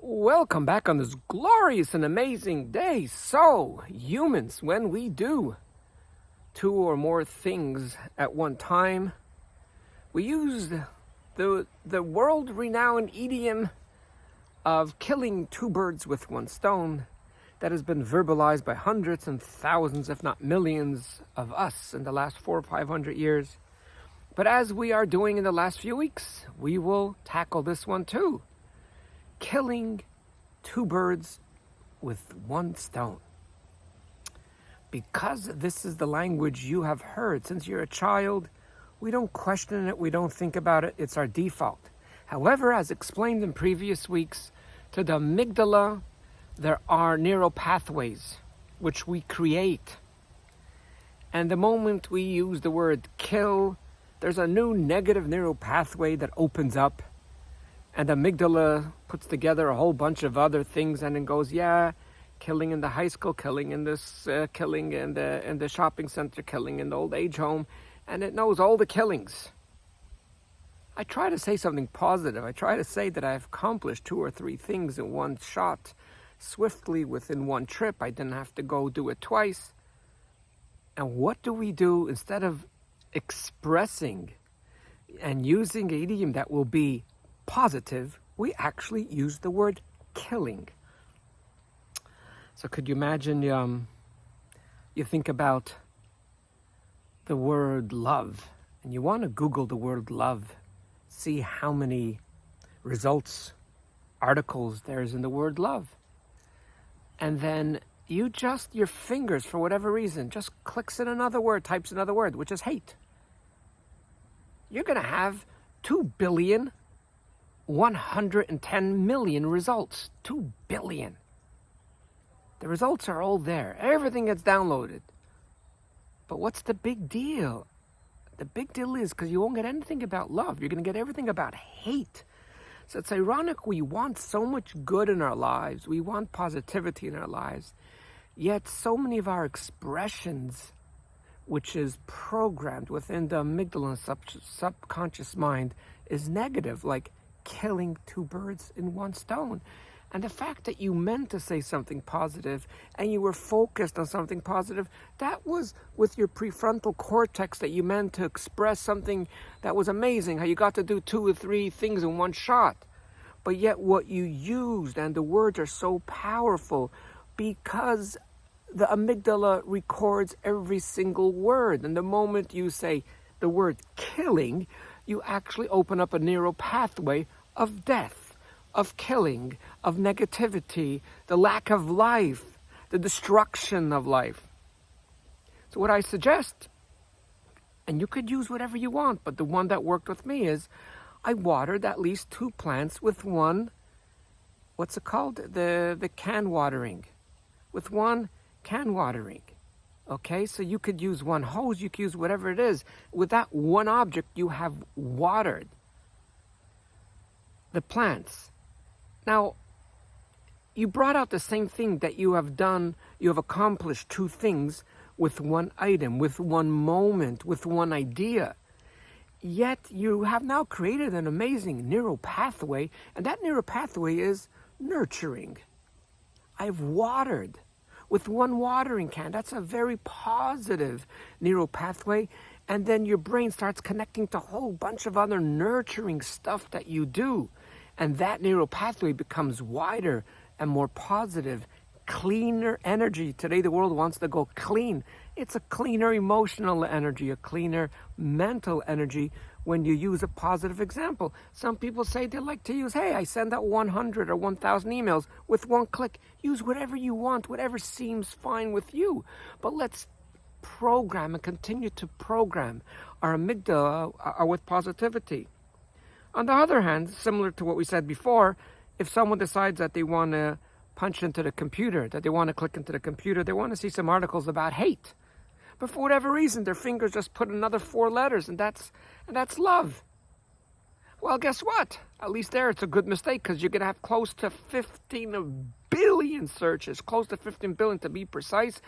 Welcome back on this glorious and amazing day. So, humans, when we do two or more things at one time, we use the world-renowned idiom of killing two birds with one stone that has been verbalized by hundreds and thousands, if not millions, of us in the last 400 or 500 years. But as we are doing in the last few weeks, we will tackle this one too. Killing two birds with one stone. Because this is the language you have heard since you're a child, we don't question it, we don't think about it, it's our default. However, as explained in previous weeks, to the amygdala, there are neural pathways which we create. And the moment we use the word kill, there's a new negative neural pathway that opens up. And the amygdala puts together a whole bunch of other things and then goes, yeah, killing in the high school, killing in this, killing in the shopping center, killing in the old age home. And it knows all the killings. I try to say something positive. I try to say that I've accomplished 2 or 3 things in one shot, swiftly within one trip. I didn't have to go do it twice. And what do we do instead of expressing and using an idiom that will be positive? We actually use the word killing. So could you imagine, you think about the word love, and you want to Google the word love, see how many results, articles there's in the word love. And then you just, your fingers, for whatever reason, just clicks in another word, types another word, which is hate. You're going to have 2,110 million results. 2 billion. The results are all there. Everything gets downloaded. But what's the big deal? The big deal is because you won't get anything about love. You're going to get everything about hate. So it's ironic, we want so much good in our lives. We want positivity in our lives. Yet so many of our expressions, which is programmed within the amygdala and subconscious mind, is negative, like killing 2 birds in one stone. And the fact that you meant to say something positive and you were focused on something positive, that was with your prefrontal cortex, that you meant to express something that was amazing, how you got to do 2 or 3 things in one shot. But yet what you used, and the words are so powerful because the amygdala records every single word. And the moment you say the word killing, you actually open up a neural pathway of death, of killing, of negativity, the lack of life, the destruction of life. So what I suggest, and you could use whatever you want, but the one that worked with me is I watered at least 2 plants with one, what's it called? The can watering. With one can watering. Okay, so you could use one hose, you could use whatever it is. With that one object, you have watered the plants. Now, you brought out the same thing that you have done. You have accomplished 2 things with one item, with one moment, with one idea. Yet you have now created an amazing neural pathway, and that neural pathway is nurturing. I've watered with one watering can. That's a very positive neural pathway. And then your brain starts connecting to a whole bunch of other nurturing stuff that you do. And that neural pathway becomes wider and more positive, cleaner energy. Today the world wants to go clean. It's a cleaner emotional energy, a cleaner mental energy when you use a positive example. Some people say they like to use, hey, I send out 100 or 1,000 emails with one click. Use whatever you want, whatever seems fine with you. But let's program and continue to program our amygdala with positivity. On the other hand, similar to what we said before, if someone decides that they want to punch into the computer, that they want to click into the computer, they want to see some articles about hate. But for whatever reason, their fingers just put another 4 letters, and that's love. Well, guess what? At least there it's a good mistake, because you're going to have close to 15 billion searches, close to 15 billion to be precise,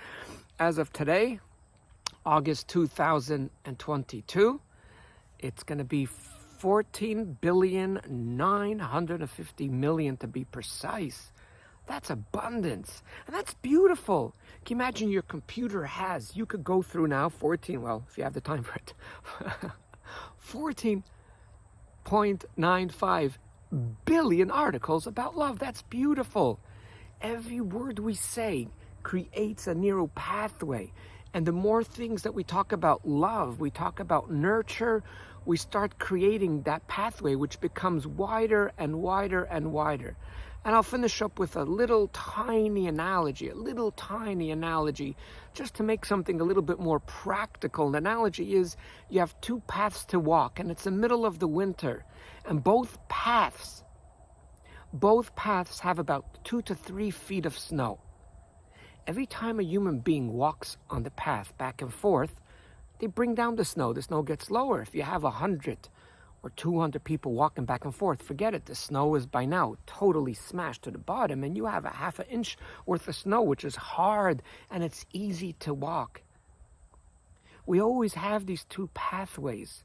as of today, August 2022. It's going to be 14,950,000,000 to be precise. That's abundance, and that's beautiful. Can you imagine your computer you could go through now 14, well, if you have the time for it, 14.95 billion articles about love. That's beautiful. Every word we say creates a neural pathway. And the more things that we talk about love, we talk about nurture, we start creating that pathway, which becomes wider and wider and wider. And I'll finish up with a little tiny analogy, just to make something a little bit more practical. The analogy is you have two paths to walk, and it's the middle of the winter, and both paths have about 2 to 3 feet of snow. Every time a human being walks on the path back and forth, they bring down the snow. The snow gets lower. If you have 100 or 200 people walking back and forth, forget it. The snow is by now totally smashed to the bottom, and you have a half an inch worth of snow, which is hard, and it's easy to walk. We always have these two pathways.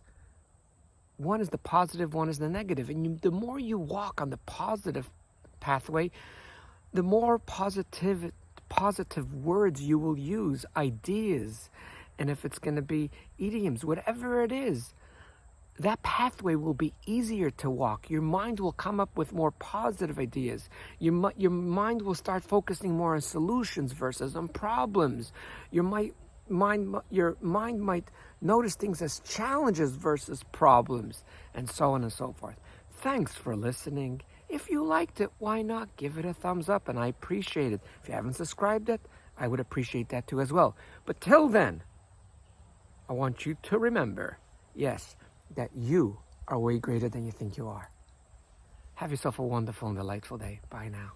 One is the positive, one is the negative. And the more you walk on the positive pathway, the more positive words you will use, ideas, and if it's going to be idioms, whatever it is, that pathway will be easier to walk. Your mind will come up with more positive ideas. Your mind will start focusing more on solutions versus on problems. Your mind might notice things as challenges versus problems, and so on and so forth. Thanks for listening. If you liked it, why not give it a thumbs up? And I appreciate it. If you haven't subscribed yet, I would appreciate that too as well. But till then, I want you to remember, yes, that you are way greater than you think you are. Have yourself a wonderful and delightful day. Bye now.